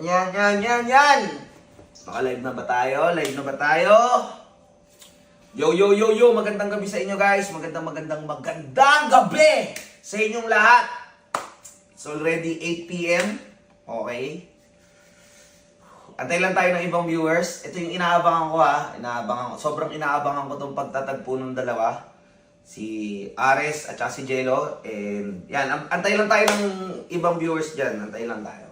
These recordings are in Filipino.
Yan. Naka-live na ba tayo? Live na ba tayo? Yo! Magandang gabi sa inyo guys. Magandang gabi sa inyong lahat. It's already 8 PM. Okay. Antay lang tayo ng ibang viewers. Ito yung inaabangan ko Sobrang inaabangan ko itong pagtatagpo ng dalawa. Si Ares at saka si Jello. And yan, antay lang tayo ng ibang viewers dyan. Antay lang tayo.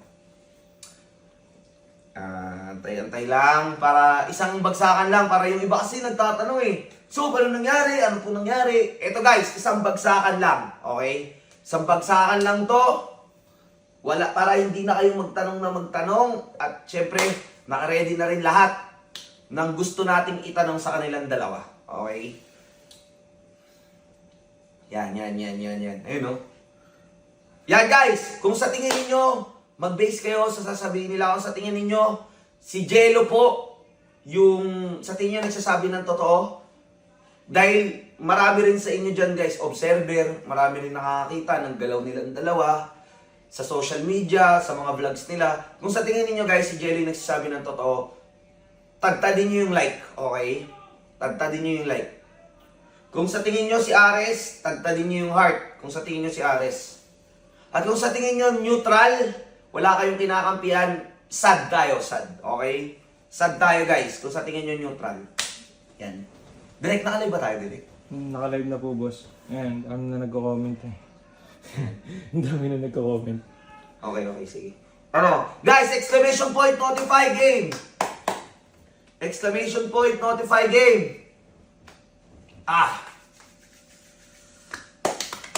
Antay lang para isang bagsakan lang para yung iba kasi nagtatanong So, ano nangyari? Ano po nangyari? Ito guys, isang bagsakan lang. Okay? Isang bagsakan lang to. Wala, para hindi na kayong magtanong. At syempre, nakaready na rin lahat ng gusto nating itanong sa kanilang dalawa. Okay? Yan. Ayun o. Yan guys, kung sa tingin niyo mag-base kayo sa sasabihin nila. Kung sa tingin ninyo, si Jello po, yung sa tingin nyo nagsasabi ng totoo. Dahil marami rin sa inyo dyan guys, observer, marami rin nakakita ng galaw nilang dalawa sa social media, sa mga vlogs nila. Kung sa tingin niyo guys, si Jello yung nagsasabi ng totoo, tagtadin nyo yung like, okay? Tagtadin nyo yung like. Kung sa tingin nyo si Ares, tagtadin nyo yung heart. Kung sa tingin nyo si Ares. At kung sa tingin nyo neutral, wala kayong kinakampihan, sad tayo, sad. Okay? Sad tayo guys, kung sa tingin nyo neutral. Yan. Direct, nakalive ba tayo, Direct? Nakalive na po, boss. Ayan, ano na nagko-comment eh. Ang dami na nagko-comment. Okay, sige. Ano? Guys, exclamation point, notify game! Exclamation point, notify game!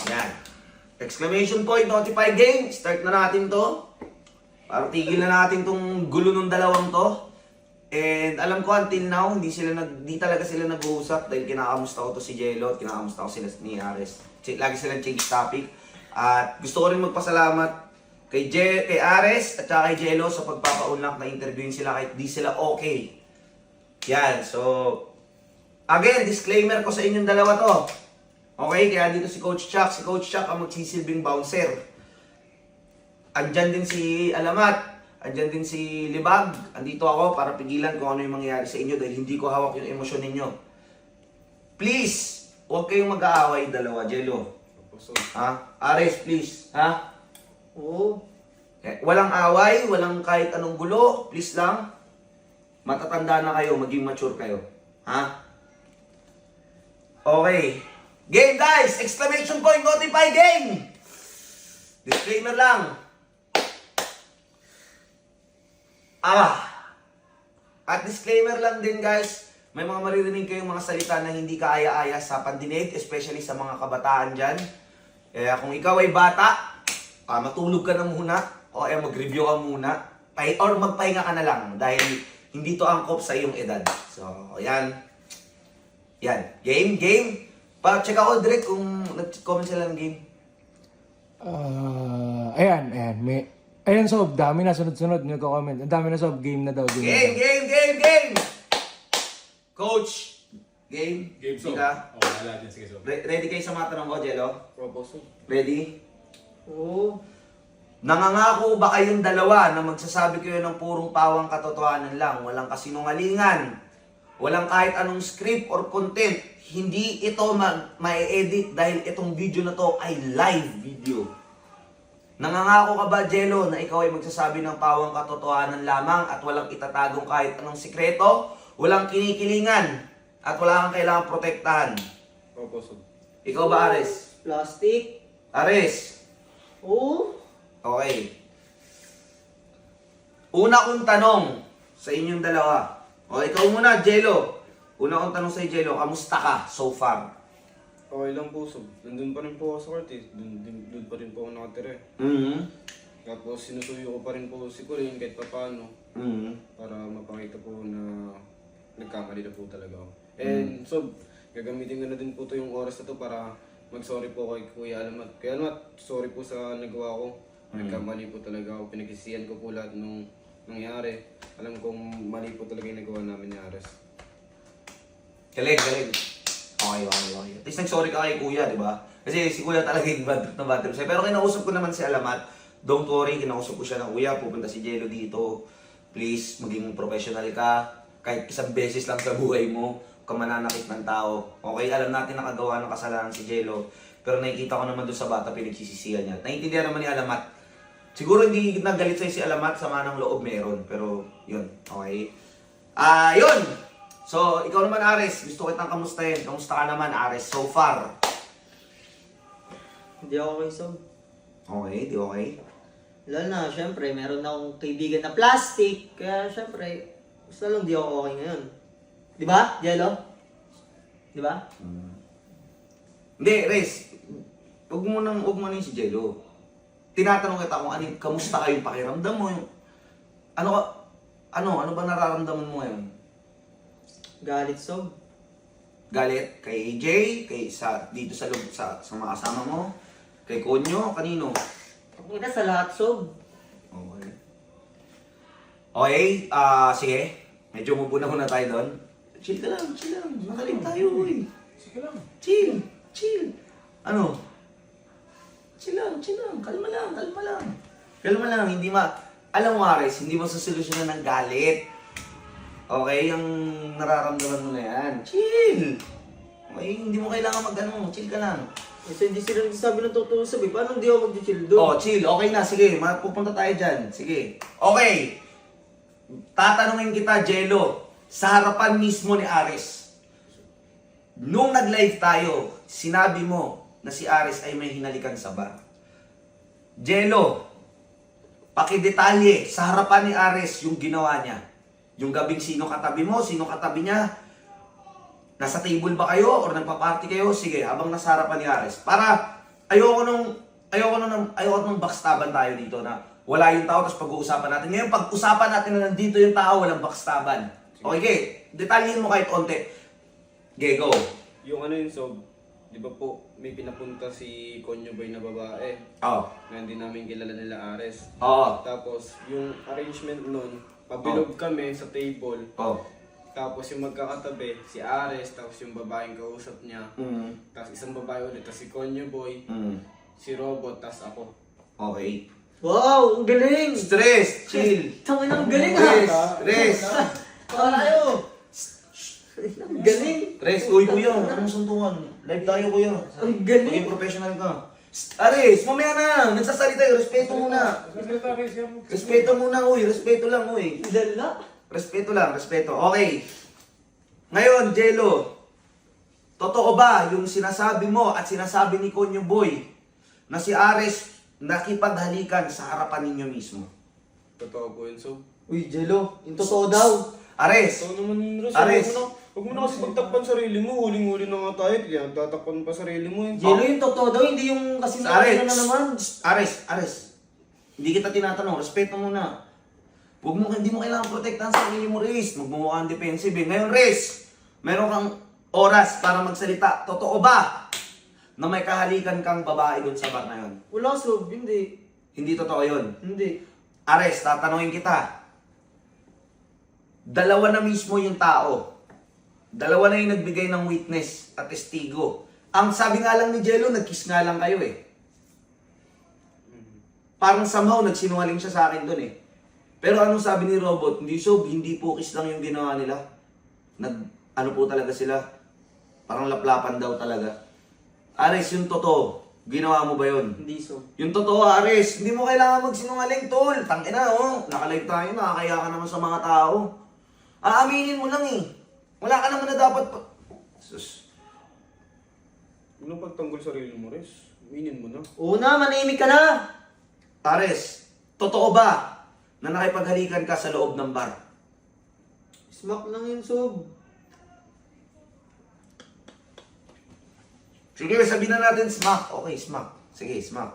Yan. Exclamation point, notify game. Start na natin to. Para tigil na natin tong gulo ng dalawang to. And alam ko until now, di talaga sila nag-uusap dahil kinakamusta ko to si Jello at kinakamusta ko sila ni Ares. Lagi silang change topic. At gusto ko rin magpasalamat kay Ares at saka kay Jello sa pagpapaunlak na interviewin sila kahit di sila okay. Yan, so again, disclaimer ko sa inyong dalawa to. Okay, kaya dito si Coach Chuck. Si Coach Chuck ang magsisilbing bouncer. Andyan din si Alamat. Andyan din si Libag. Andito ako para pigilan kung ano yung mangyayari sa inyo dahil hindi ko hawak yung emosyon ninyo. Please, huwag kayong mag-aaway dalawa, Jello. Ha? Ares, please. Ha? Oo. Walang away, walang kahit anong gulo. Please lang. Matatanda na kayo, maging mature kayo. Ha? Okay. Game guys! Exclamation point, notify game! Disclaimer lang. At disclaimer lang din guys, may mga maririnig kayong mga salita na hindi kaaya-aya sa pandinig, especially sa mga kabataan dyan. Kaya kung ikaw ay bata, matulog ka na muna, o mag-review ka muna, or magpahinga ka na lang dahil hindi to angkop sa iyong edad. So, yan. Game. Pa-check ako direct kung nag-comment sila ng game. Ayan. Ayan, Sob, dami na sunod-sunod nagko-comment. Ang dami na, Sob, game na daw. Game! Coach, game? Game, Sob. Wala din, sige, Sob. Ready kayo sa mga tanong ko, Jello? Propose, Sob. Ready? Oo. Nangangako ba kayong dalawa na magsasabi kayo ng purong pawang katotohanan lang, walang kasinungalingan, walang kahit anong script or content, hindi ito ma-edit dahil itong video na to ay live video. Nangangako ka ba, Jello, na ikaw ay magsasabi ng pawang katotohanan lamang at walang itatagong kahit anong sikreto, walang kinikilingan, at wala kang kailangang protektahan? Propose, Sob. Ikaw ba, Ares? Plastic? Ares? Oo. Okay. Una kong tanong sa inyong dalawa. O, ikaw muna, Jello. Una kong tanong sa Jello, kamusta ka so far? Okay lang po, Sob. Nandun pa rin po ako sa court eh. Doon pa rin po ako nakatira eh. Tapos sinusuyo ko pa rin po si Corinne kahit paano. Para mapakita po na nagkamali na po talaga ako. And Sob, gagamitin ko na din po to yung oras na to para mag-sorry po kay Kuya Alamat. Kaya Alamat, sorry po sa nagawa ko. Nagkamali po talaga ako. Pinagsisihan ko po lahat nung nangyari. Alam kong mali po talaga yung nagawa namin ni Ares. Galing. Okay. At least nag-sorry ka kay Kuya, di ba? Kasi si Kuya talaga yung bad trip na bad trip sa'yo. Pero kinausap ko naman si Alamat Don't worry, kinausap ko siya ng kuya, pupunta si Jello dito. Please, maging professional ka. Kahit isang beses lang sa buhay mo, huwag ka mananakit ng tao. Okay, alam natin nakagawa ng kasalanan si Jello. Pero nakikita ko naman doon sa bata, pinagsisisihan niya. Naiintindihan naman ni Alamat. Siguro hindi nagalit sa'yo si Alamat, sama ng loob meron. Pero, yun, okay. Yun! So, ikaw naman, Ares, gusto kitang kamustahin. Kamusta ka naman, Ares, so far? Hindi ako okay, Sob. Okay, di okay? Lalo na, syempre, meron na akong kaibigan na plastic. Kaya, syempre, gusto lang di ako okay ngayon. Di ba, Jello? Di ba? Hindi, Res, huwag mo nang si Jello. Tinatanong kita kung kamusta kayong pakiramdam mo. Ano ba nararamdaman mo ngayon? Galit, Sob. Galit kay AJ, dito sa loob sa mga kasama mo, kay Konyo, kanino? Ang ina sa lahat, Sob. Okay. Okay, sige. Medyo muna tayo doon. Chill ka lang. Nakalim tayo, uy. Sige lang. Chill. Ano? Chill lang. Kalma lang. Alam mo, Ares, hindi mo sasolusyonan ng galit. Okay, yung nararamdaman mo na yan. Chill. Okay, hindi mo kailangan chill ka lang. Kasi hindi sila nagsasabi ng totoo, Sob. Paano hindi ako mag-chill doon? Oh, chill. Okay na, sige. Pupunta tayo dyan. Sige. Okay. Tatanungin kita, Jello, sa harapan mismo ni Ares. Nung nag-live tayo, sinabi mo na si Ares ay may hinalikan sa bar. Jello, pakidetalye sa harapan ni Ares yung ginawa niya. Yung gabing sino katabi mo, sino katabi niya. Nasa table ba kayo or nagpa-party kayo? Sige, habang nasa harapan ni Ares. Para ayoko nung backstaban tayo dito na wala yung tao tapos pag-uusapan natin. Ngayon, pag-usapan natin na nandito yung tao, walang backstaban. Okay, detalyin mo kahit onte. Go. Yung yun, Sob, di ba po, may pinapunta si Konyo Boy na babae Oh. na hindi namin kilala nila Ares. Oh. Tapos, yung arrangement nun, pabilog kami sa table. Oh. Tapos yung magkakatabi, si Ares, tapos yung babaeng kausap niya. Tapos isang babae ulit, tapos si Konyo Boy, si Robot, tapos ako. Okay. Wow, ang galing! Stress, chill. Tangin ang galing, ha? Stress. Tayo! Ang galing! Stress. Uy, kuya, anong suntukan? Live tayo, kuya. Ang galing! Maging professional ka. Ares, mamaya na. Nagsasalita tayo. Respeto muna. Respeto muna, uy. Respeto lang, uy. Dala! Respeto lang, respeto. Okay. Ngayon, Jello, totoo ba yung sinasabi mo at sinasabi ni Konyo Boy na si Ares nakipaghalikan sa harapan ninyo mismo? Totoo po yun, Sob. Uy, Jello, yung totoo daw. Ares, Totoo naman yun, Ros. Ares. Huwag mo na kasi pagtakpan sarili mo. Huling-huli na nga tayo. Kaya tatakpan pa sarili mo eh. Jello, yung totoo daw, hindi yung kasi Ares, na naman. Ares. Hindi kita tinatanong, respeto muna. Hindi mo kailangan protektahan sa sarili mo, Riz. Magmumukha kang defensive eh. Ngayon, Riz, meron kang oras para magsalita. Totoo ba na may kahalikan kang babae doon sa bar na yun? Wala, Sob, hindi. Hindi totoo yun. Hindi. Ares, tatanungin kita. Dalawa na mismo yung tao. Dalawa na yung nagbigay ng witness at testigo. Ang sabi nga lang ni Jello, nag-kiss nga lang kayo eh. Parang somehow nagsinungaling siya sa akin doon eh. Pero anong sabi ni Robot? Hindi po kiss lang yung ginawa nila. Ano po talaga sila? Parang laplapan daw talaga. Ares, yung totoo. Ginawa mo ba yun? Hindi, Sob. Yung totoo, Ares, hindi mo kailangan magsinungaling, tol. Tangina, oh. Nakalive tayo, nakakaya ka naman sa mga tao. Aaminin mo lang eh. Wala ka naman na dapat Sus. Huwag nang pagtanggol sarili mo, Res. Aminin mo na. Una, manahimik ka na! Ares, totoo ba na nakipaghalikan ka sa loob ng bar? Smack lang yun, Sob. Sige, sabihin na natin smack. Okay, smack. Sige, smack.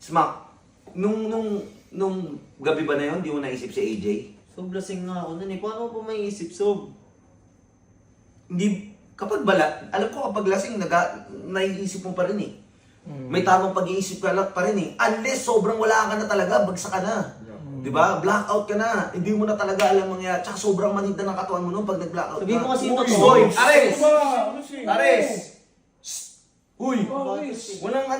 Smack. Nung gabi ba na yun, di mo naisip si AJ? Sob, lasing nga ako nun eh. Paano ko pa maiisip, Sob? Hindi, alam ko kapag lasing, naiisip mo pa rin eh. May tamang pag-iisip ka lang pa rin eh. Unless sobrang wala ka na talaga, bagsak ka na. Diba? Blackout ka na. Hindi mo na talaga alam mangyayari. Tsaka sobrang manhid na ng katawan mo nung pag nag-blackout Sabihin ka. mo kasi yung Uy, totoo. Boy, Ares! Ano siya? Ares! Huy! Aris! Walang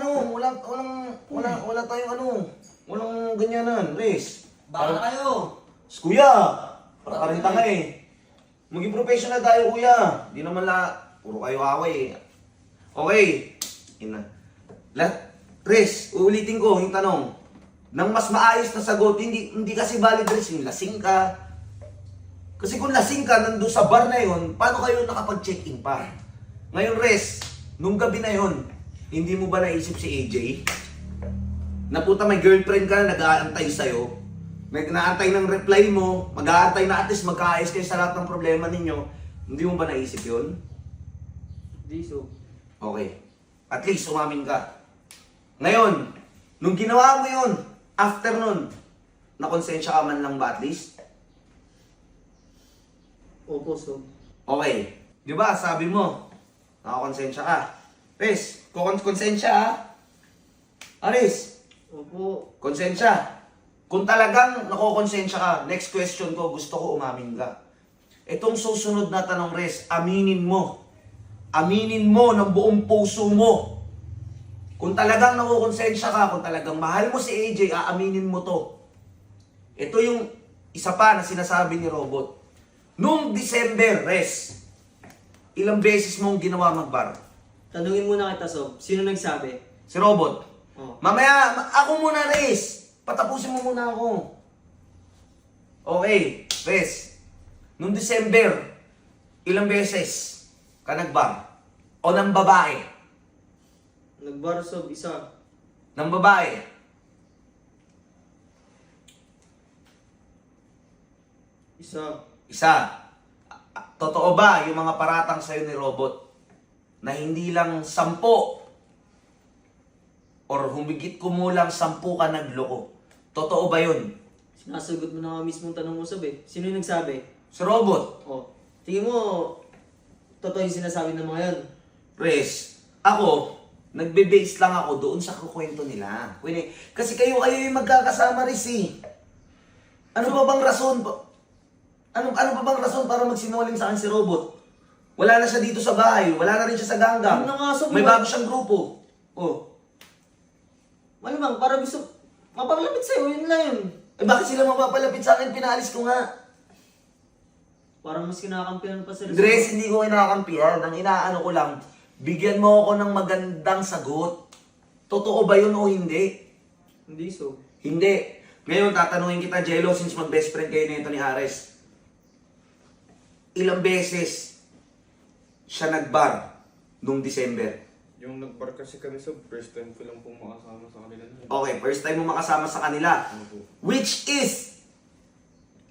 wala tayong walang ganyanan, Res. Baka na kayo. Kuya, para ka rin tanga eh. Maging professional tayo, kuya. Di naman puro kayo away eh. Okay. Res, uulitin ko yung tanong. Nang mas maayos na sagot, hindi kasi valid, Res, yung lasing ka. Kasi kung lasing ka, nandun sa bar na yun, paano kayo nakapag-check-in pa? Ngayon, Res, nung gabi na yun, hindi mo ba naisip si AJ? Naputa may girlfriend ka na nag-aantay sa'yo. Nag-aantay ng reply mo, mag-aantay na at least magkaayos kayo sa lahat ng problema ninyo. Hindi mo ba naisip yun? Hindi, so. Okay. At least umamin ka. Ngayon, nung ginawa mo yun, after nun, nakonsensya ka man lang ba at least? Opo, so. Okay. Di ba, sabi mo, nakakonsensya ka. Res, konsensya ha? Aris, Opo. konsensya. Kung talagang nakokonsensya ka, next question ko, gusto ko umamin ka. Itong susunod na tanong, Res, aminin mo. Aminin mo ng buong puso mo. Kung talagang nakokonsensya ka, kung talagang mahal mo si AJ, aaminin mo to. Ito yung isa pa na sinasabi ni Robot. Nung December, Res, ilang beses mong ginawa magbar? Tanungin muna kita, Sob. Sino nagsabi? Si Robot. Oh. Mamaya, ako muna, Res. Patapusin mo muna ako. Okay, Res. Nung December, ilang beses ka nagbar? O ng babae? Nagbar, Sob, isa. Ng babae? Isa. Isa. Totoo ba yung mga paratang sa'yo ni Robot na hindi lang 10 or humigit kumulang 10 ka nagloko? Totoo ba yun? Sinasagot mo na nga mismong tanong mo, Sob eh. Sino yung nagsabi? Si Robot. Oh. Tingin mo, totoo yung sinasabi ng mga yun. Res, ako, nagbe-base lang ako doon sa kukwento nila. Kasi kayo yung magkakasama, Res eh. Ano ba bang rason? Ano ba bang rason para magsinungaling sa akin si Robot? Wala na siya dito sa bahay, wala na rin siya sa ganggang. Yun na nga, Sob. May bago siyang grupo. Oh. Malamang, para gusto, mapapalapit sa'yo, yun lang yun. Eh bakit sila mapapalapit sa akin? Pinaalis ko nga. Parang mas kinakampihan pa sila. Dress, hindi ko kinakampihan. Ang inaano ko lang, bigyan mo ako ng magandang sagot. Totoo ba yun o hindi? Hindi, Sob. Hindi. Ngayon, tatanungin kita, Jello, since mag-best friend kayo nito ni Ares. Ilang beses siya nagbar nung December? Yung nagbar kasi kami, Sob, first time ko lang pong makasama sa kanila. Okay, first time mo makasama sa kanila. Opo. Which is,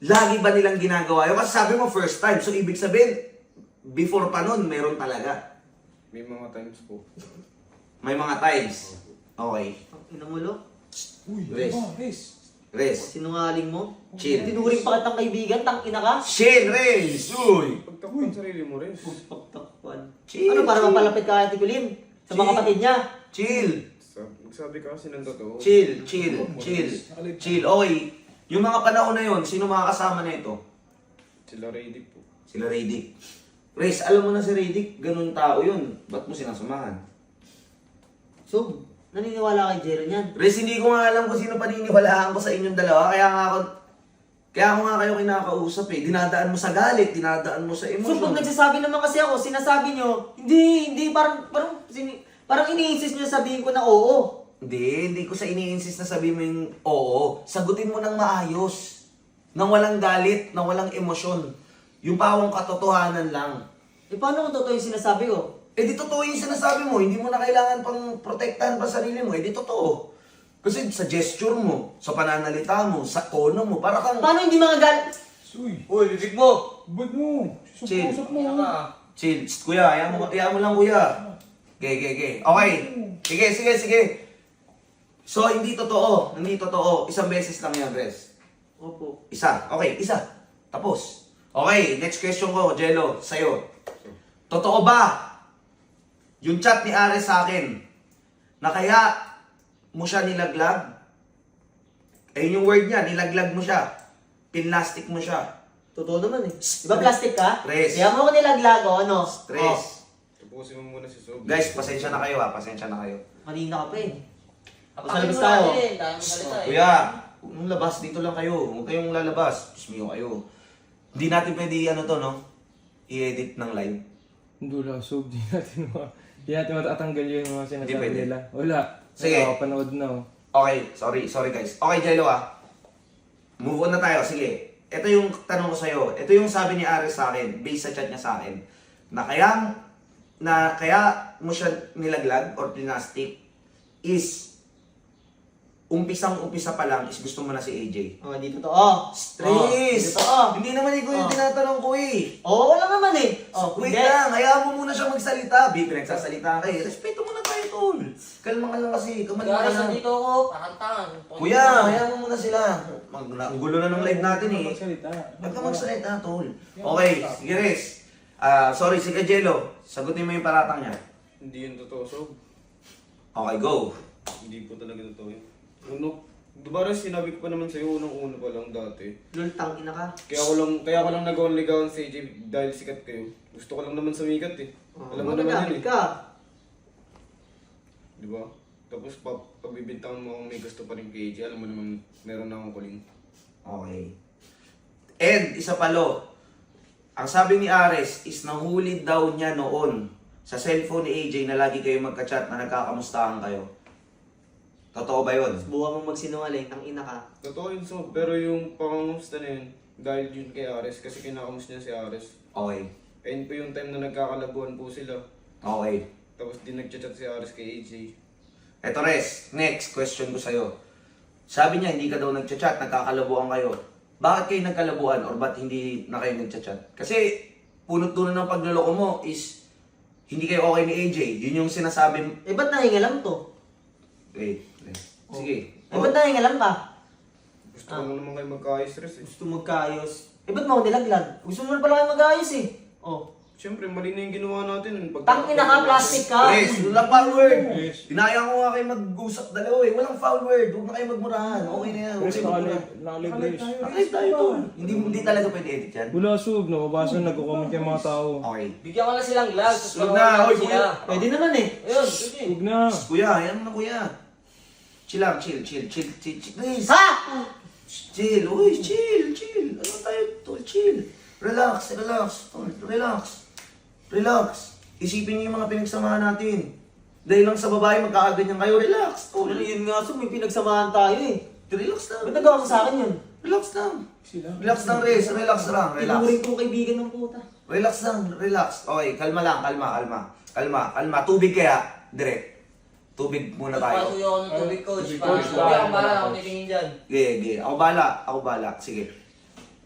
lagi ba nilang ginagawa yun? Kasi sabi mo first time, so ibig sabihin, before pa nun, meron talaga. May mga times po. May mga times. Okay. Ang ina mo, lo? Uy, Res. Res. Res. Sinungaling mo? Chill. Tinuring pa kitang kaibigan, tang ina ka? Chill, Res! Uy! Pagtakpan sarili mo, Res. Pagtakpan. Chill, Ano, para chill. mapalapit ka kay Ate Kulin? Sa mga Chill. kapatid niya? Chill. Magsabi ka kasi ng totoo. Chill. Chill. Okay. Yung mga panahon na yun, sino mga kasama na ito? Sila ready po. Sila Radic. Res, alam mo na si Radic, ganun tao yun. Ba't mo sinasamahan? Sob, naniniwala kay Jero niyan. Res, hindi ko nga alam kung sino paniniwalaan ko sa inyong dalawa. Kaya ako nga kayo kinakausap eh. Dinadaan mo sa galit, dinadaan mo sa So, emosyon. pag nagsasabi naman kasi ako, sinasabi nyo, hindi, parang ini-insist nyo sabihin ko na oo. Hindi ko sa ini-insist na sabihin mo yung oo. Sagutin mo ng maayos. Nang walang galit, nang walang emosyon. Yung pawang katotohanan lang. Eh, paano kung totoo yung sinasabi ko? Eh di totoo yung sinasabi mo, hindi mo na kailangan pang protektahan pa sarili mo, eh di totoo. Kasi sa gesture mo, sa pananalita mo, sa tono mo, para kang... Paano hindi mga Uy, Uy, bibig mo! bud mo. Chill. Susok mo. Chill. Shh, kuya, hayaan mo lang kuya. Okay. Sige. So, hindi totoo. Isang beses lang yan, Res. Opo. Isa. Okay, isa. Tapos. Okay, next question ko, Jello, sa'yo. Totoo ba yung chat ni Ares sa akin na kaya mo siya nilaglag? Ayun yung word niya, nilaglag mo siya. Pinlastic mo siya. Totoo naman eh. Di ba plastic ka? Stress. Kaya mo ko nilaglag o ano? Stress. Ito po tapusin mo muna si Sob. Guys, pasensya na kayo ha, pasensya na kayo. Kanina ka pa eh. Apakin labas mo tayo. natin, dahil magsalita eh. Kuya, huwag mong labas, dito lang kayo. Huwag kayong lalabas. Diyos mio kayo. Hindi natin pwede ano to, no? I-edit ng live. Hindi wala, Sob. Di natin matatanggal yung mga Hindi sinasabi pwede. nila. Wala. Sige. Nakakapanood na. Oh. Okay, sorry guys. Okay, Jello Move on na tayo, sige. Ito yung tanong ko sa'yo. Ito yung sabi ni Ares sa akin, based sa chat niya sa akin, na kaya mo siya nilaglag or plinastic is umpisang-umpisa pa lang is gusto mo na si AJ. Oh, dito to. Oh. Stress! Oh, Hindi naman ikaw yung Oh. tinatanong ko eh. Oo, wala naman eh. Oh, Wait hindi. lang, hayaan mo muna siya magsalita. Pinagsasalita ka eh. Respeto mo na tayo, tol. Kalma ka lang kasi. Kamalma Kaya ka lang. nandito ako, parang tangan. Kuya, hayaan mo muna sila. Ang gulo na ng live natin eh. Magsalita. Huwag ka magsalita, tol. Okay, sige Res. Sorry, si Jello. Sagutin mo yung paratang niya. Hindi yun totoo, Sob. Okay, go. Hindi po talaga totoo yun. Diba rin sinabi ko pa naman sa'yo unang-una pa lang dati. Lultang ina ka. Kaya ko lang nag-only-gawan sa AJ dahil sikat kayo. Gusto ko lang naman sumikat eh. Alam mo naman Magagamit yun eh. ka. Diba? Tapos pagbibintangan mo kung may gusto pa rin kay AJ, alam mo naman meron na akong kuling. Okay. And, isa palo. Ang sabi ni Ares is nahuli daw niya noon sa cellphone ni AJ na lagi kayo magka-chat na nagkakamustahan kayo. Totoo ba yun? Buwa mong magsinungaling, tang ina ka. Totoo yun, Sob. Pero yung pangangamusta na yun, dahil yun kay Ares, kasi kinakamusta niya si Ares. Okay. Ayun po yung time na nagkakalabuan po sila. Okay. Tapos di nagchat-chat si Ares kay AJ. Eto Res, next question ko sa'yo. Sabi niya hindi ka daw nagchat-chat, nagkakalabuan kayo. Bakit kayo nagkalabuan or ba't hindi na kayo nagchat-chat? Kasi punot-dulo ng pagluloko mo is hindi kayo okay ni AJ. Yun yung sinasabi. Eh, ba't nahingalam to? Wait. Sige. Eh, ba't nahingalam ka? Gusto ko lang naman kayo magka-stress eh. Gusto magkaayos. Eh, ba't mo ako nilaglag? Gusto mo na pala kayo mag-ayos eh. Oh. Siyempre, mali na yung ginawa natin. Tang ina ka, plastic ka. Res, walang foul word. Dinaya ko nga kayo mag-usap dalawa eh. Walang foul word. Huwag na kayo magmurahan. Okay na yan. Huwag Res, kayo magmurahan. nakalive Res. Nakalive tayo to. Hindi talaga pwede edit yan. Wala, Sob. Nababasa, nagko-comment yung mga tao. Okay. Bigyan ko na silang gloves, tapos Huwag na, pagawa oy, sila. kuya. Pwede naman eh. Ayun, sige. Huwag na. Kuya, yan na kuya. Chill lang, chill. Please. Ha? Chill. Uy, chill. Ano tayo, tol? Chill. Relax. Tol, relax. Isipin niyo yung mga pinagsamahan natin. Dahil lang sa babae, magkakaganyan kayo. Relax, tol. Ano yun nga, so may pinagsamahan tayo eh. Relax lang. Ba't nagawa mo sa akin yun? Relax lang. Relax lang, Rez. Relax lang. Relax. Tinuring kong kaibigan ng puta. Relax lang. Okay, kalma lang. Kalma. Tubig kaya. Direct. Tubig muna tayo. Pasuyo ako ng tubig, coach. Tubig, Parang coach. tubig ang bala, ako titingin dyan. Sige. Ako bala. Sige.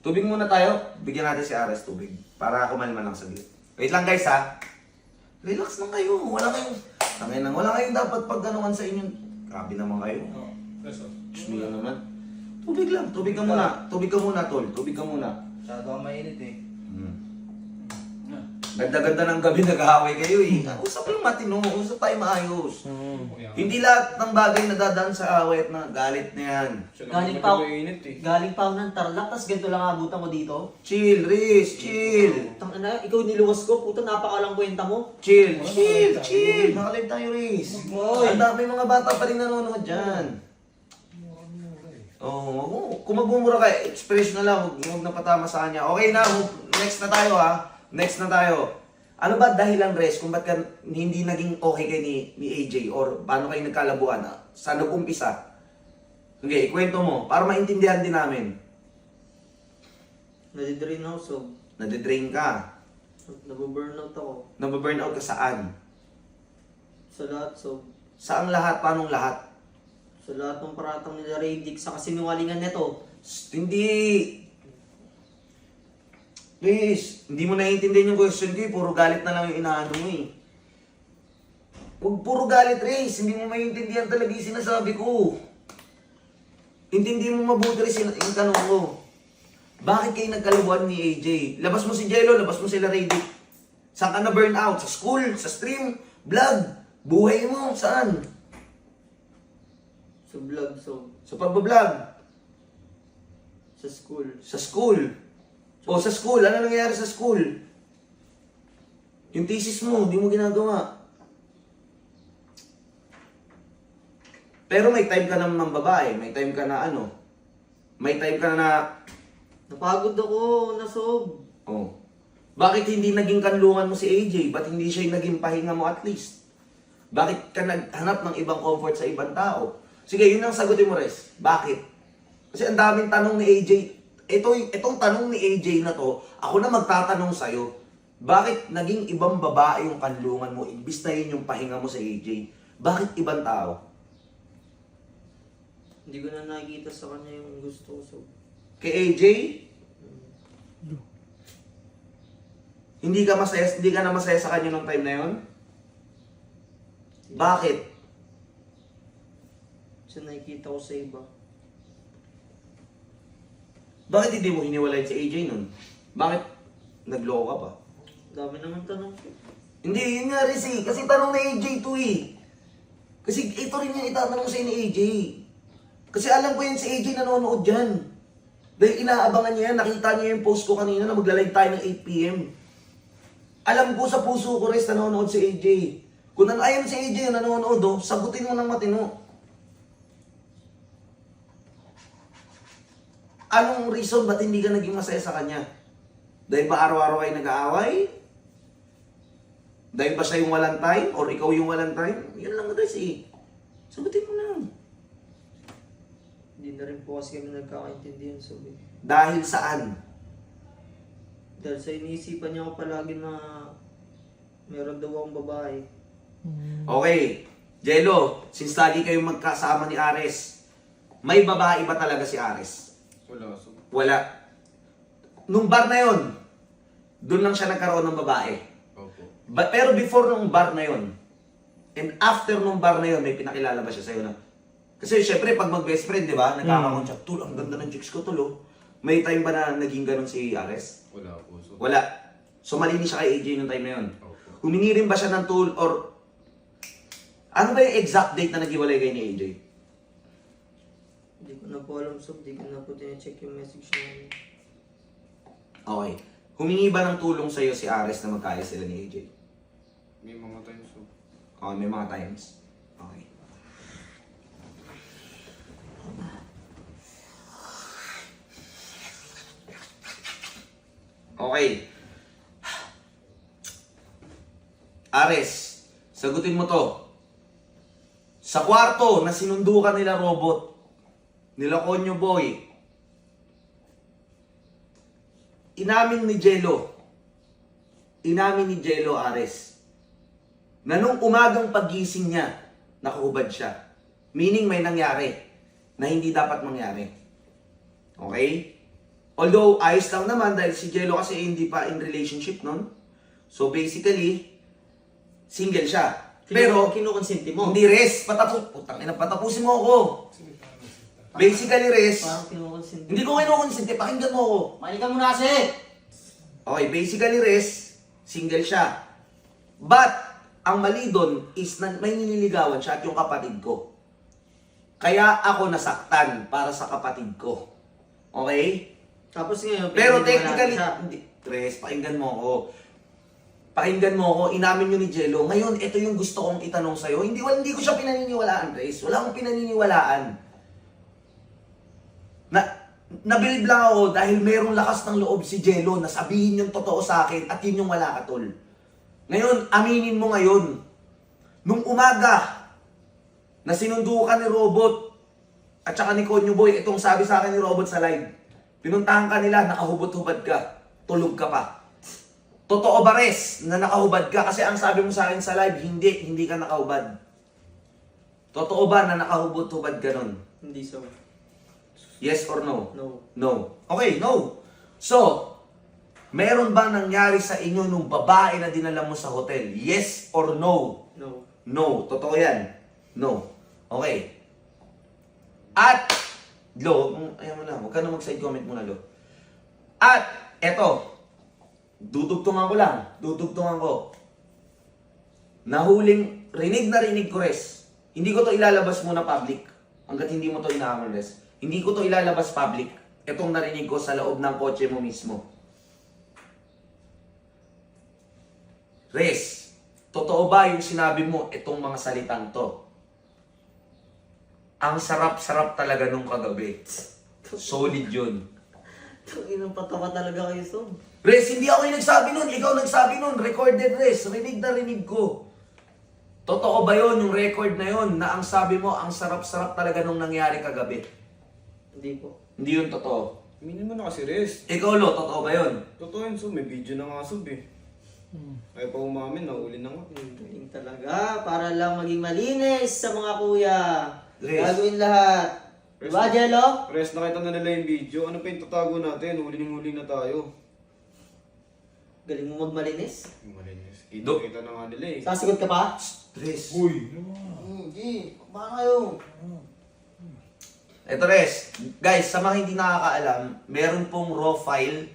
Tubig muna tayo. Bigyan natin si Ares tubig. Para kumalma lang saglit. Wait lang guys ha. Relax lang kayo. Wala kayong dapat pagganuhan sa inyo. Grabe naman kayo. Diyos mo yan naman. Tubig lang. Tubig ka muna, tol. Tubig ka muna. Masyado ang mainit eh. Ganda-ganda ng gabi nag-aaway kayo eh. Usap lang matino. Usap tayo maayos. Hindi lahat ng bagay nadadaan sa away at na galit na yan. Siya Galing lang pa naman mainit eh. Galing pa ako ng Tarlac, tas ganito lang abutan ko dito. Chill, Riz. Chill. Tang ina, ikaw niluwas ko, puta, napakalang kwenta mo. Chill. Nakalive tayo, Riz. Ang dami mga bata pa rin nanonood dyan. Kung magmumura ka, express na lang. Huwag na patama sa kanya. Okay na, next na tayo ha. Next na tayo. Ano ba dahilan, Res, kung ba't ka hindi naging okay kay ni AJ or paano kayo nagkalabuan? Saan nag-umpisa? Okay, ikwento mo para maintindihan din namin. Nadidrain ako, so Nade-drain ka. nabuburnout ako. Nababurnout ka saan? Sa lahat, so Saang lahat? Paanong lahat? sa lahat ng paratang nila Radic sa kasinungalingan nito. Hindi. Please, hindi mo naiintindihan yung question ko eh. Puro galit na lang yung inaano mo eh. Huwag puro galit, Riz. Hindi mo maiintindihan talaga yung sinasabi ko. Intindi mo mabuti rin yung tanong ko. Bakit kayo nagkalabuan ni AJ? Labas mo si Jello, labas mo sila Radic. Saan ka na burn out? Sa school? Sa stream? Vlog? Buhay mo? Saan? Sa vlog, so Sa pagbablog? sa school. Sa school? O sa school? Ano nangyayari sa school? Yung thesis mo, di mo ginagawa. Pero may time ka naman ng babae, may time ka na ano, may time ka na, Napagod ako, nasob. oh, bakit hindi naging kanlungan mo si AJ? Ba't hindi siya yung naging pahinga mo at least? Bakit ka naghanap ng ibang comfort sa ibang tao? Sige, yun ang sagutin mo, Res. Bakit? Kasi ang daming tanong ni AJ. Itong tanong ni AJ na to, ako na magtatanong sa'yo. Bakit naging ibang babae yung kanlungan mo, imbis na yun yung pahinga mo sa AJ? Bakit ibang tao? Hindi ko na nakikita sa kanya yung gusto ko, sob. Kay AJ? Hindi ka na masaya sa kanya nung time na yun? Bakit? Kasi nakikita ko sa iba. Bakit hindi mo hiniwalayin si AJ nun? Bakit nagloko ka pa? Dami naman tanong ko. Hindi, yun nga rin kasi tanong ni AJ to eh. Kasi ito rin yung itatanong sa'yo ni AJ. Kasi alam ko yan si AJ nanonood dyan. Dahil inaabangan niya yan, nakita niya yung post ko kanina na magla-live tayo ng 8 PM. Alam ko sa puso ko rin nanonood si AJ. Kung ayaw si AJ yung nanonood, oh, sagutin mo ng matino. Anong reason ba't hindi ka naging masaya sa kanya? Dahil ba araw-araw kayo nag-aaway? Dahil ba siya yung walang time? Or ikaw yung walang time? Yan lang guys eh. Sagutin mo lang. Hindi na rin po kasi kami nagkakaintindihan, sob. Dahil saan? Dahil sa iniisipan niya ako palagi na meron daw akong babae. Okay. Jello, since lagi kayong magkasama ni Ares, may babae ba talaga si Ares? Wala, sob. Wala. Nung bar na yon, doon lang siya nagkaroon ng babae. Opo. Pero before nung bar na yon, and after nung bar na yon, may pinakilala ba siya sa'yo na? Kasi syempre, pag mag-best friend, di ba, nagkakakontak, tul, ang ganda ng chicks ko, tulo. May time ba na naging ganun si Ares? Wala po, sob. Wala. So malinis siya kay AJ nung time na yon. Opo. Humingi rin ba siya ng tool or ano ba yung exact date na naghiwalay kayo ni AJ? Hindi ko na po alam, sob. Hindi ko na po tine-check yung message niya. Okay. Humingi ba ng tulong sa'yo si Ares na magkaya sila ni AJ? May mga times, sob. Okay, may mga times. Okay. Okay. Ares, sagutin mo to. Sa kwarto na sinundukan nila Robot, nila Konyo Boy, inamin ni Jello Ares, na nung umagang pagising niya, nakahubad siya. Meaning may nangyari na hindi dapat mangyari. Okay? Although, ayos lang naman dahil si Jello kasi hindi pa in relationship nun. So basically, single siya. Pero, kinukonsinti mo. hindi res, patapusin mo ako. Basically res, Parang kinukonsinti. hindi ko kinukonsinti, pakinggan mo ako. Malikan mo na kasi! Okay, basically res, single siya. But, ang mali doon is na may nililigawan siya at yung kapatid ko. Kaya ako nasaktan para sa kapatid ko. Okay? Tapos ngayon, Pero pinaniwalaan technically, siya. hindi, Tres, pakinggan mo ako. Pakinggan mo ako, inamin nyo ni Jello. Ngayon, ito yung gusto kong itanong sa'yo. Hindi ko siya pinaniniwalaan, Tres. Wala akong pinaniniwalaan. Nabilib lang ako dahil merong lakas ng loob si Jello na sabihin yung totoo sa akin at yun yung wala ka, tol. Ngayon, aminin mo ngayon. Nung umaga, na sinundukan ni Robot at saka ni Konyo Boy, itong sabi sa akin ni Robot sa live, pinuntahan ka nila, nakahubot-hubad ka, tulog ka pa. Totoo ba res na nakahubad ka? Kasi ang sabi mo sa akin sa live, hindi ka nakahubad. Totoo ba na nakahubot-hubad ka nun? Hindi, sob. Yes or no? No. No. Okay, no. So, meron ba nangyari sa inyo nung babae na dinala mo sa hotel? Yes or no? No. No. Totoo yan. No. Okay. At, Lo, ayaw mo na, huwag ka na mag-side comment muna, Lo. At, eto, dudugtungan ko. Nahuling, rinig na rinig ko, res. Hindi ko to ilalabas muna public. Hanggat hindi mo to inaaman, res. Hindi ko to ilalabas public. Etong narinig ko sa loob ng kotse mo mismo. Res, totoo ba yung sinabi mo itong mga salitang to? Ang sarap-sarap talaga nung kagabi. Solid yun. Inang patawa talaga kayo, Sob. Res, hindi ako yung nagsabi nun. Ikaw nagsabi nun. Recorded, Res. Rinig na rinig ko. Totoo ba yun, yung record na yun, na ang sabi mo, ang sarap-sarap talaga nung nangyari kagabi? Hindi po. Hindi yun totoo. Minin mo na kasi res. Ikaw, Lo, totoo ba yun? Totoo yun, Sob. May video na nga, Sob eh. Ayaw pa umamin, nahuli na nga. Galing talaga. Para lang maging malinis sa mga kuya. Yes. Gagawin lahat. Diba, Jello? Res, nakita na nila yung video. Ano pa yung tatago natin? Huling-huli na tayo. Galing mo magmalinis. Malinis. Dok. Kita na nga nila eh. Sasagot ka pa? Res. Hindi. Baka kayo. Ito, Res. Guys, sa mga hindi nakakaalam, meron pong raw file.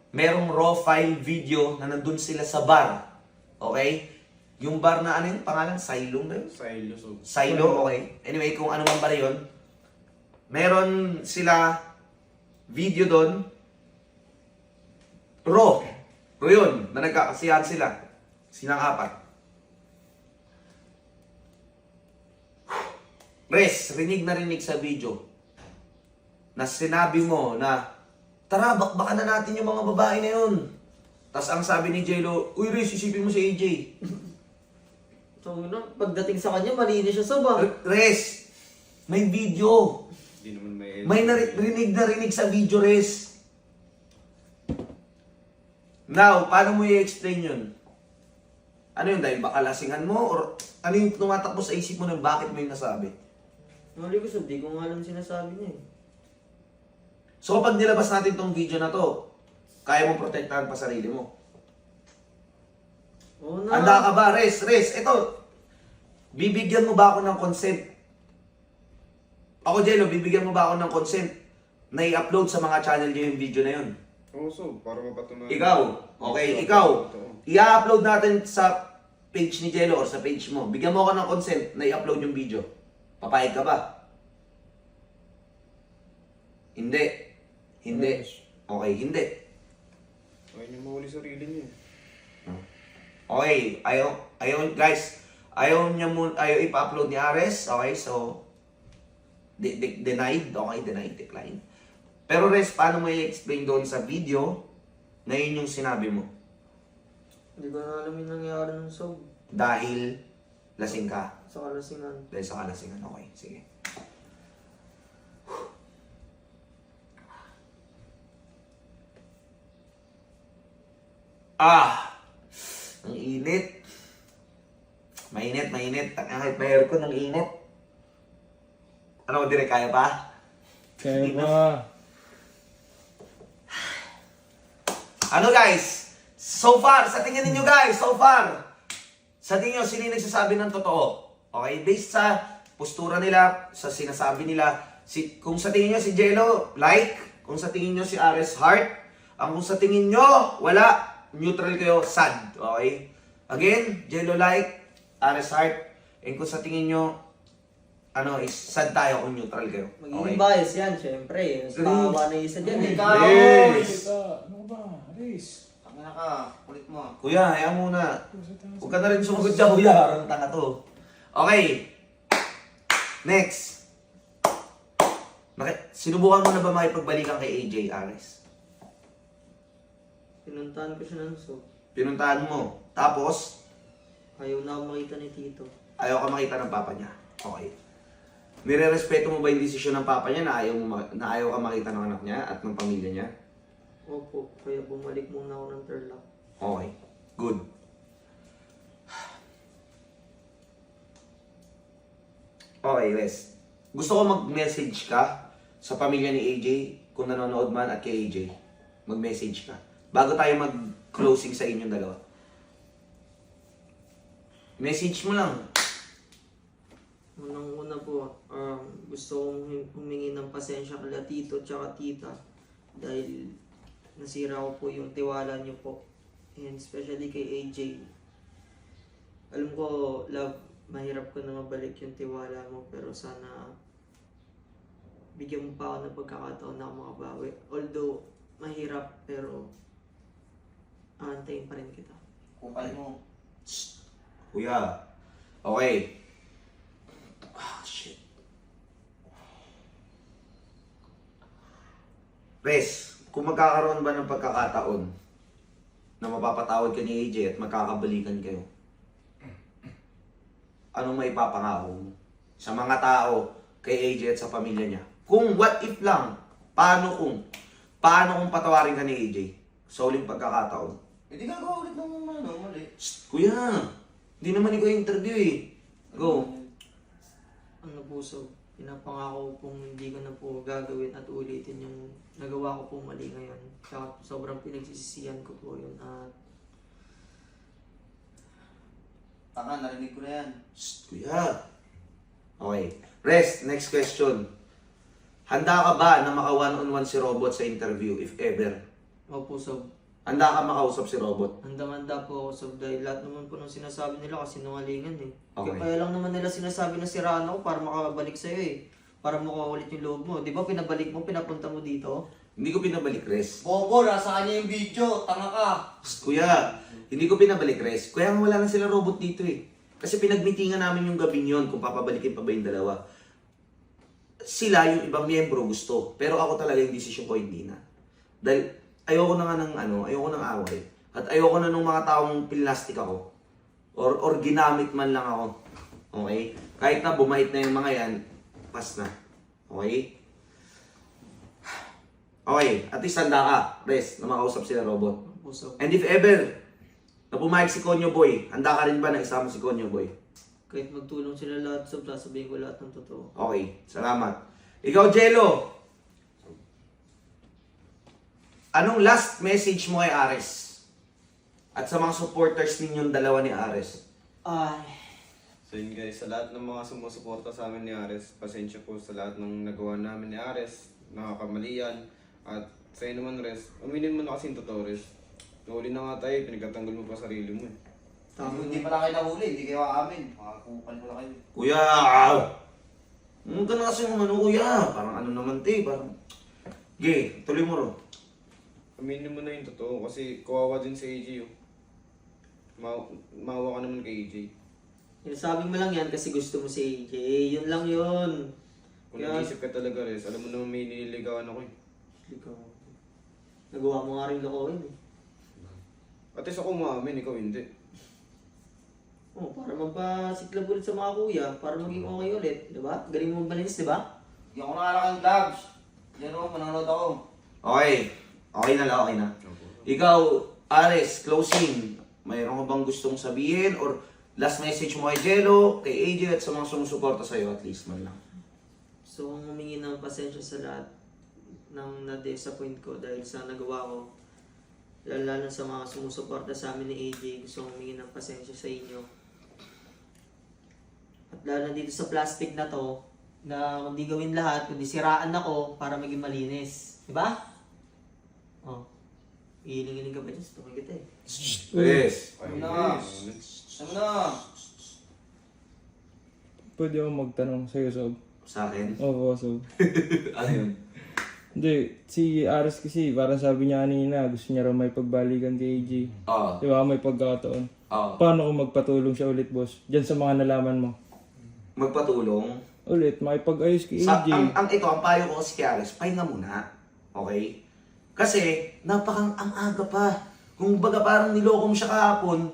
Merong raw file video na nandun sila sa bar. Okay? Yung bar na ano yung pangalan? Silong ba yun? Silo, Sob. Silo, okay. Anyway, kung ano man ba yun, meron sila video doon. Raw. Raw yun, na nagkakasiyahan sila. Silang apat. Res, rinig na rinig sa video na sinabi mo na tara, bakbakan na natin yung mga babae na yun. Tapos ang sabi ni Jello, uy Res, isipin mo si AJ. So, pagdating sa kanya, malinis siya, Sob. Ah. Res, may video. Hindi naman may... May rinig na rinig sa video, Res. Now, paano mo i-explain yun? Ano yun, dahil baka lasingan mo? Or ano yung tumatakbo sa isip mo na bakit mo yung nasabi? Mali ko, Sob. Di ko nga alam sinasabi niya eh. So kapag nilabas natin tong video na to, kaya mo protektahan pa sarili mo. Oo na. Handa ka ba? Res, ito. Bibigyan mo ba ako ng consent? Ako, Jello, bibigyan mo ba ako ng consent na i-upload sa mga channel niyo yung video na yun? Oo, Sob. Para mapatunayan. Ikaw, okay, ikaw. I-upload natin sa page ni Jello or sa page mo. Bigyan mo ako ng consent na i-upload yung video. Papayag ka ba? Hindi. Hindi. Okay, hindi. Ayaw niyo mahuli sarili niyo. Okay, ayaw guys, ayaw ipa-upload ni Ares. Okay, so denied. Okay, denied, decline. Pero Res, paano mo i-explain doon sa video na yun yung sinabi mo? Hindi ko na alam yung nangyari ng Sob. Dahil lasing ka. Sa kalasingan. Dahil sa kalasingan. Okay, sige. Ang init. Mainit. Kahit may aircon, ang init. Ano, dire, kaya pa? Kaya ba? Ano guys? So far, sa tingin ninyo guys, so far, sa tingin nyo, sino yung nagsasabi ng totoo? Okay, based sa postura nila, sa sinasabi nila, kung sa tingin nyo si Jello, like. Kung sa tingin nyo si Ares, heart. Kung sa tingin nyo, wala, neutral kayo, sad. Okay? Again, Jello like, Ares heart. And kung sa tingin nyo, is sad tayo kung neutral kayo. Magiging bias yan, syempre. Nagpawa na isa dyan eh. Ikaw! Yes! Ano ba? Aris. Tangina ka, kulit mo. Kuya, hayaan muna. Huwag ka na rin sumagot dyan, kuya. Parang tanga to. Okay. Next. Sinubukan mo na ba makipagbalikan kay AJ, Ares? Pinuntahan ko siya ng Sob. Pinuntahan mo. Tapos, Ayaw na ako makita ni Tito. ayaw ka makita ng papa niya. Okay. Nire-respeto mo ba yung desisyon ng papa niya na ayaw ka makita ng anak niya at ng pamilya niya? Opo, kaya bumalik muna ako ng Tarlac. Okay. Good. Okay, Les. Gusto ko mag-message ka sa pamilya ni AJ, kung nanonood man at kay AJ. Mag-message ka. Bago tayo mag-closing sa inyong dalawa. Message mo lang. Unang-una po, gusto kong humingi ng pasensya kala Tito tsaka Tita dahil nasira ko po yung tiwala niyo po. And especially kay AJ. Alam ko, love, mahirap ko na mabalik yung tiwala mo pero sana bigyan mo pa ako ng pagkakataon na ako makabawi. Although, mahirap pero aantayin pa rin kita. Kupal mo. Kuya. Okay. Ah, shit. Res, kung magkakaroon ba ng pagkakataon na mapapatawad ka ni AJ at magkakabalikan kayo, anong may papangako mo sa mga tao, kay AJ at sa pamilya niya? Kung what if lang, paano kung patawarin ka ni AJ sa uling pagkakataon? Hindi gagawa ulit ng mali. Shh, kuya, hindi naman ikaw yung interview eh. Go. Ano po, so, pinapangako pong hindi ko na po gagawin at ulitin yung nagawa ko po mali ngayon. Kaya sobrang pinagsisisihan ko po yun at Taka, narinig ko na yan. Shh, kuya. Okay. Rest, next question. Handa ka ba na maka one-on-one si Robot sa interview, if ever? opo, so, Handa ka makausap si Robot? handa po ako so, dahil lahat naman po ng sinasabi nila kasi nungalingan eh. Okay. Kaya lang naman nila sinasabi na siraan ako para makabalik sa'yo eh. Para makaulit yung loob mo. Di ba pinabalik mo, pinapunta mo dito? Hindi ko pinabalik, Res. Bobo, nasa kanya yung video. Tanga ka. Shh, kuya, hindi ko pinabalik, Res. Kuya, nga wala na sila Robot dito eh. Kasi pinagmitingan namin yung gabing yun kung papabalikin pa ba yung dalawa. Sila, yung ibang miyembro, gusto. Pero ako talaga yung decision ko, hindi na. Dahil ayoko na nga ng ayoko ng away. At ayoko na nung mga taong pinlastik ako. Or ginamit man lang ako. Okay? Kahit na bumait na yung mga yan, pas na. Okay? Okay, at least handa ka, Res, na makausap sila Robot. Opo, so, And if ever, na pumayag si Konyo Boy, handa ka rin ba na isama si Konyo Boy? kahit magtulong sila lahat, so, sasabihin ko lahat ng totoo. Okay, salamat. Ikaw, Jello, anong last message mo kay Ares? At sa mga supporters ninyong dalawa ni Ares? Ay, So yun guys, sa lahat ng mga sumusuporta sa amin ni Ares, pasensya po sa lahat ng nagawa namin ni Ares, nakakamalian. At sa'yo naman, Res, aminin mo na kasi yung totoo, Res. Nahuli na nga tayo, pinagkatanggol mo pa sarili mo eh. Hindi pa na kayo nahuli, hindi kayo aamin. Mga kupal mo na kayo. Kuya, ka na kasi yung kuya. Parang ano naman te, parang... Ge, tuloy mo ro. Aminin mo na yung totoo kasi kawawa din si AJ oh. Maawa ka naman kay AJ. sinasabi mo lang yan kasi gusto mo si AJ. Yun lang yun. Kung Kaya- nag-isip ka talaga, Res, alam mo naman may nililigawan ako eh. Ikaw. Nagawa mo nga rin lokohin eh. At least ako umaamin, ikaw hindi. Oh, para magpasiklab ulit sa mga kuya, para maging okay ulit, di ba? Galing mo malinis, di ba? Hindi ako nakalakang gloves. Yan o, manonood ako. Okay. Okay na lang, okay na. Ikaw, Ares, closing. Mayroon ka bang gustong sabihin? Or last message mo kay Jello, kay AJ at sa mga sumusuporta sa'yo at least man lang. So, humingi ng pasensya sa lahat ng na-disappoint ko dahil sa nagawa ko. Lalo na sa mga sumusuporta sa amin ni AJ, gusto kong humingi ng pasensya sa inyo. At lalo na dito sa plastic na to, na hindi gawin lahat, kundi siraan ako para maging malinis. Diba? Oh. Ihiling-hiling ka ba dyan? Tukoy kita eh. Yes. Ano na? Ano na? Pwede ako magtanong sa'yo, Sob. Sa akin? Oo, Sob. Ano yun? Hindi, si Ares kasi, parang sabi niya kanina, gusto niya raw may pagbalikan kay AJ. Oo. Di ba, may pagkataon. Oo. Paano kung magpatulong siya ulit, boss? Diyan sa mga nalaman mo. Magpatulong. Ulit, makipag-ayos kay Sa, AJ. ang payo ko kasi kay Ares, pahinga muna. Okay? Kasi, ang aga pa. Kung baga parang niloko mo siya kahapon,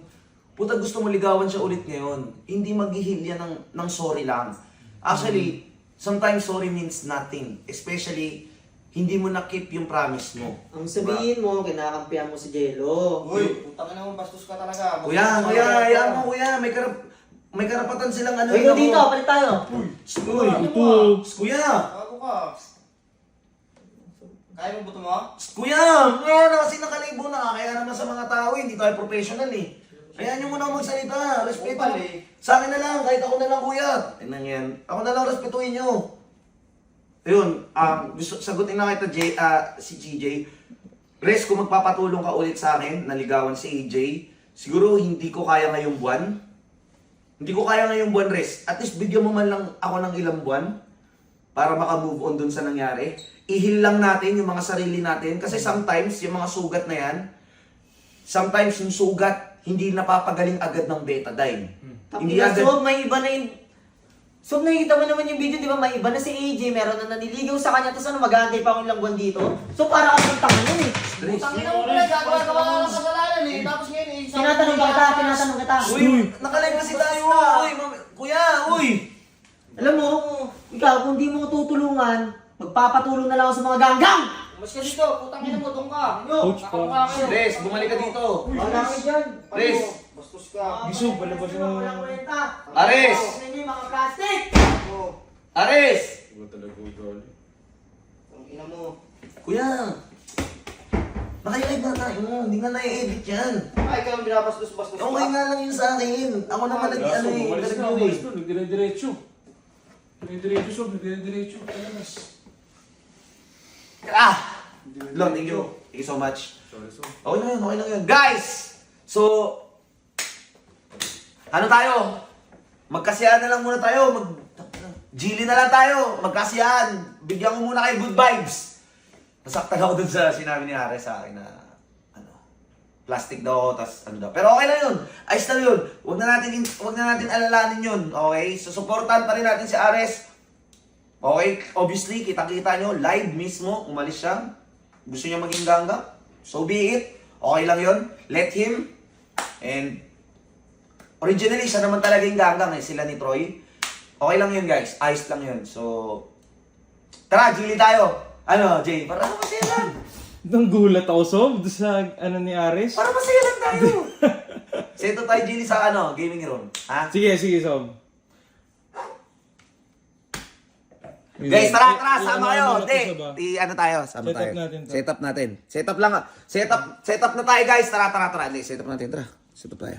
puta gusto mo ligawan siya ulit ngayon. Hindi maghihil yan ng sorry lang. Actually, sometimes sorry means nothing. Especially, hindi mo na-keep yung promise mo. Ang sabihin mo, kinakampihan mo si Jello. Uy, putang ina mo, bastos ka talaga. Kuya, yan mo kuya, may karapatan silang ano. Ikaw dito, palit tayo. Uy, ito. Kuya! Bago ka. Kaya mo buto mo? Kuya! Ngayon na kasi nakalibo na. Kaya naman sa mga tao, hindi tayo professional eh. Kaya nyo muna magsalita. Respeto. Kupal eh. Sa akin na lang, kahit ako na lang kuya. Tingnan yan. Ako na lang respetuhin nyo. Ayun, gusto sagutin na kita si GJ. Res, kung magpapatulong ka ulit sa akin, naligawan si AJ, siguro hindi ko kaya ngayong buwan. Hindi ko kaya ngayong buwan, Res. At least bigyan mo man lang ako ng ilang buwan para maka-move on dun sa nangyari. Ihil lang natin yung mga sarili natin. Kasi sometimes, yung mga sugat na yan, sometimes yung sugat, hindi napapagaling agad ng betadine. Hindi Tapos agad. so, may iba na yung... So, nakikita mo naman yung video, di ba? May iba na si AJ, meron na naniligaw sa kanya, tapos ano, mag-aantay pa akong ilang buwan dito. So, para ka ng tanga nun eh. Tangina mo pala, gagawa ka ng kasalanan eh. Tapos ngayon eh. Tinatanong kita. Uy, nakalive kasi tayo. Uy, kuya, uy. Alam mo, ikaw, kung di mo ko tutulungan, magpapatulong na lang ako sa mga ganggang! Mas ka dito, putang ina mo, doon ka. Coach pa. Res, bumalik ka dito. Wala kayo dyan. Res. Bastos ka. Giso, palabas mo. Walang kwenta. Ares! Ano yung mga plastic? Ares! Iba talaga ugali. Ang ina mo. Kuya, nakalive na tayo. Hindi nga na-edit yan. Ay, ikaw ang binabastos-bastos ka. Okay nga lang yun sa akin. Ako naman Kaso, umalis na, nag-review umalis na. Nagdire-diretso. Nagdire-diretso, Sob. Nagdire-diretso. Alamas. Lord, thank you. Thank you so much. Sorry, so. Okay lang yun. Guys! So, ano tayo? Magkasiyahan na lang muna tayo. Gili na lang tayo. Magkasiyahan. Bigyan ko muna kayo good vibes. Nasaktan ako dun sa sinabi ni Ares sa akin na plastic daw ako, tas ano daw. Pero okay lang yun. Ayos lang yun. Huwag na natin alalanin yun. Okay? So, supportan pa rin natin si Ares. Okay? Obviously, kita-kita nyo. Live mismo. Umalis siya. Gusto niya maging gangga. So be it. Okay lang yun. Let him. And originally, siya naman talaga yung ganggang eh. Sila ni Troy. Okay lang yun, guys. Ayos lang yun. So, tara, Gili tayo. Ano, Jay? Para masaya lang. Nang gulat ako, Sob, doon sa ano ni Ares. Para masaya lang tayo. Seto tayo, Gili, sa ano, gaming room. Ha? Sige, Sob. Guys, tara, sama kayo. Ano Hindi, ba? ano tayo, sama Set up tayo. natin to. Set up natin. Set up lang. Set up na tayo, guys. Tara. Hindi, set up natin. Tara, set up tayo.